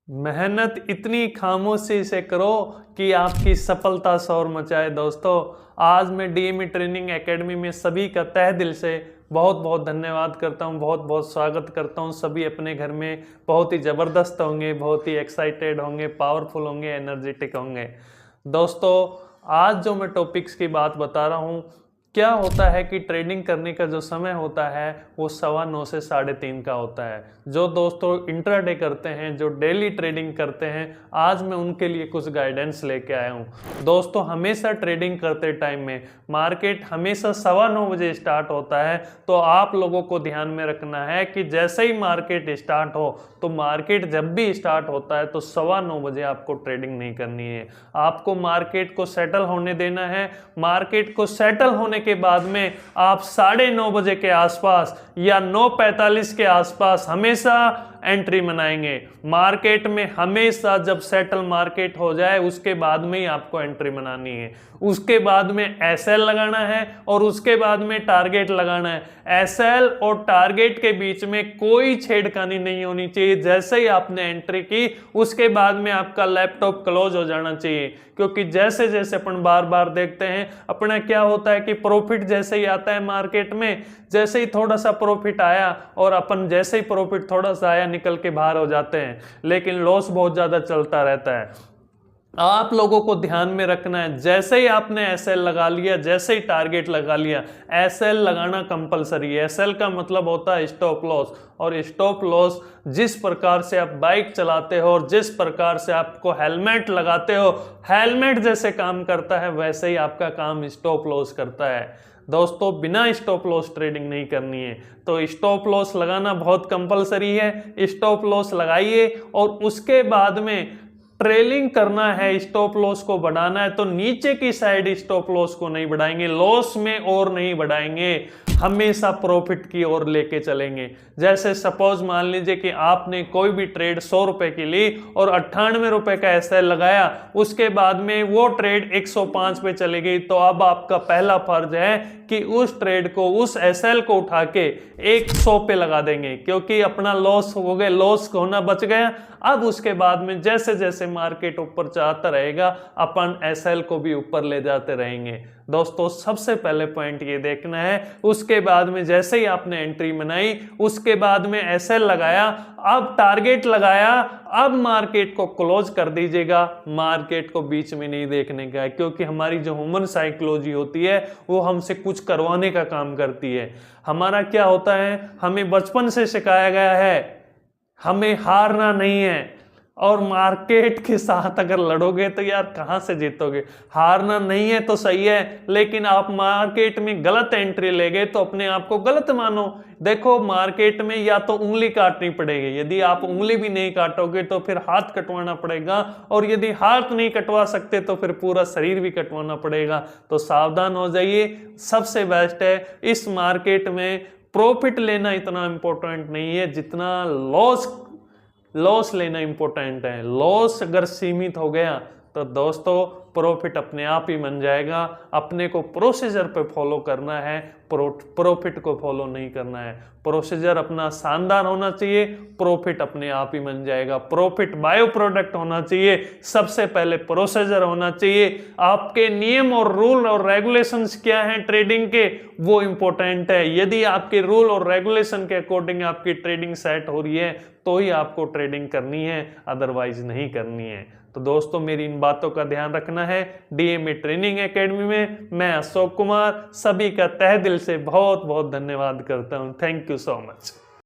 मेहनत इतनी खामोशी से करो कि आपकी सफलता शोर मचाए। दोस्तों, आज मैं डीएमई ट्रेनिंग एकेडमी में सभी का तहे दिल से बहुत बहुत धन्यवाद करता हूं, बहुत बहुत स्वागत करता हूं। सभी अपने घर में बहुत ही ज़बरदस्त होंगे, बहुत ही एक्साइटेड होंगे, पावरफुल होंगे, एनर्जेटिक होंगे। दोस्तों, आज जो मैं टॉपिक्स की बात बता रहा हूं, क्या होता है कि ट्रेडिंग करने का जो समय होता है वो 9:15 से 3:30 का होता है। जो दोस्तों इंट्राडे करते हैं, जो डेली ट्रेडिंग करते हैं, आज मैं उनके लिए कुछ गाइडेंस लेके आया हूं। दोस्तों, हमेशा ट्रेडिंग करते टाइम में मार्केट हमेशा 9:15 बजे स्टार्ट होता है, तो आप लोगों को ध्यान में रखना है कि जैसे ही मार्केट स्टार्ट हो, तो मार्केट जब भी स्टार्ट होता है तो 9:15 बजे आपको ट्रेडिंग नहीं करनी है। आपको मार्केट को सेटल होने देना है। मार्केट को सेटल होने के बाद में आप 9:30 बजे के आसपास या 9:45 के आसपास हमेशा एंट्री बनाएंगे। मार्केट में हमेशा जब सेटल मार्केट हो जाए उसके बाद में ही आपको एंट्री बनानी है। उसके बाद में एसएल लगाना है और उसके बाद में टारगेट लगाना है। एसएल और टारगेट के बीच में कोई छेड़खानी नहीं होनी चाहिए। जैसे ही आपने एंट्री की उसके बाद में आपका लैपटॉप क्लोज हो जाना चाहिए, क्योंकि जैसे जैसे अपन बार बार देखते हैं अपना क्या होता है कि प्रॉफिट जैसे ही आता है मार्केट में, जैसे ही थोड़ा सा प्रॉफिट आया और अपन जैसे ही प्रॉफिट थोड़ा सा आया निकल के बाहर हो जाते हैं, लेकिन लॉस बहुत ज्यादा चलता रहता है। आप लोगों को ध्यान में रखना है, जैसे ही आपने एसएल लगा लिया, जैसे ही टारगेट लगा लिया, एसएल लगाना कंपलसरी है। एसएल का मतलब होता है स्टॉप लॉस, और स्टॉप लॉस जिस प्रकार से आप बाइक चलाते हो और जिस प्रकार से आपको हेलमेट लगाते हो, हेलमेट जैसे काम करता है वैसे ही आपका काम स्टॉप लॉस करता है। दोस्तों, बिना स्टॉप लॉस ट्रेडिंग नहीं करनी है, तो स्टॉप लॉस लगाना बहुत कंपलसरी है। स्टॉप लॉस लगाइए और उसके बाद में ट्रेलिंग करना है। स्टॉप लॉस को बढ़ाना है तो नीचे की साइड स्टॉप लॉस को नहीं बढ़ाएंगे, लॉस में और नहीं बढ़ाएंगे, हमेशा प्रॉफिट की ओर लेके चलेंगे। जैसे सपोज मान लीजिए कि आपने कोई भी ट्रेड 100 रुपए की ली और 98 रुपए का एसएल लगाया, उसके बाद में वो ट्रेड 105 पे चली गई, तो अब आपका पहला फर्ज है कि उस ट्रेड को, उस एसएल को उठा के 100 पे लगा देंगे, क्योंकि अपना लॉस हो गया, लॉस होना बच गया। अब उसके बाद में जैसे जैसे मार्केट ऊपर जाता रहेगा अपन एसएल को भी ऊपर ले जाते रहेंगे। दोस्तों, सबसे पहले पॉइंट ये देखना है। उसके बाद में जैसे ही आपने एंट्री बनाई, उसके बाद में एसएल लगाया, अब टारगेट लगाया, अब मार्केट को क्लोज कर दीजिएगा। मार्केट को बीच में नहीं देखने का है, क्योंकि हमारी जो ह्यूमन साइकोलॉजी होती है वो हमसे कुछ करवाने का काम करती है। हमारा क्या होता है, हमें बचपन से सिखाया गया है हमें हारना नहीं है, और मार्केट के साथ अगर लड़ोगे तो यार कहां से जीतोगे। हारना नहीं है तो सही है, लेकिन आप मार्केट में गलत एंट्री ले गए तो अपने आप को गलत मानो। देखो, मार्केट में या तो उंगली काटनी पड़ेगी, यदि आप उंगली भी नहीं काटोगे तो फिर हाथ कटवाना पड़ेगा, और यदि हाथ नहीं कटवा सकते तो फिर पूरा शरीर भी कटवाना पड़ेगा। तो सावधान हो जाइए। सबसे बेस्ट है इस मार्केट में प्रॉफिट लेना इतना इंपॉर्टेंट नहीं है जितना लॉस लेना इंपॉर्टेंट है। लॉस अगर सीमित हो गया तो दोस्तों प्रॉफिट अपने आप ही बन जाएगा। अपने को प्रोसीजर पे फॉलो करना है, प्रॉफिट को फॉलो नहीं करना है। प्रोसीजर अपना शानदार होना चाहिए, प्रॉफिट अपने आप ही बन जाएगा। प्रॉफिट बायो प्रोडक्ट होना चाहिए, सबसे पहले प्रोसीजर होना चाहिए। आपके नियम और रूल और रेगुलेशंस क्या हैं ट्रेडिंग के, वो इंपॉर्टेंट है। यदि आपके रूल और रेगुलेशन के अकॉर्डिंग आपकी ट्रेडिंग सेट हो रही है तो ही आपको ट्रेडिंग करनी है, अदरवाइज नहीं करनी है। तो दोस्तों, मेरी इन बातों का ध्यान रखना है। डीएमई ट्रेनिंग एकेडमी में मैं अशोक कुमार सभी का तहे दिल से बहुत बहुत धन्यवाद करता हूं। Thank you so much.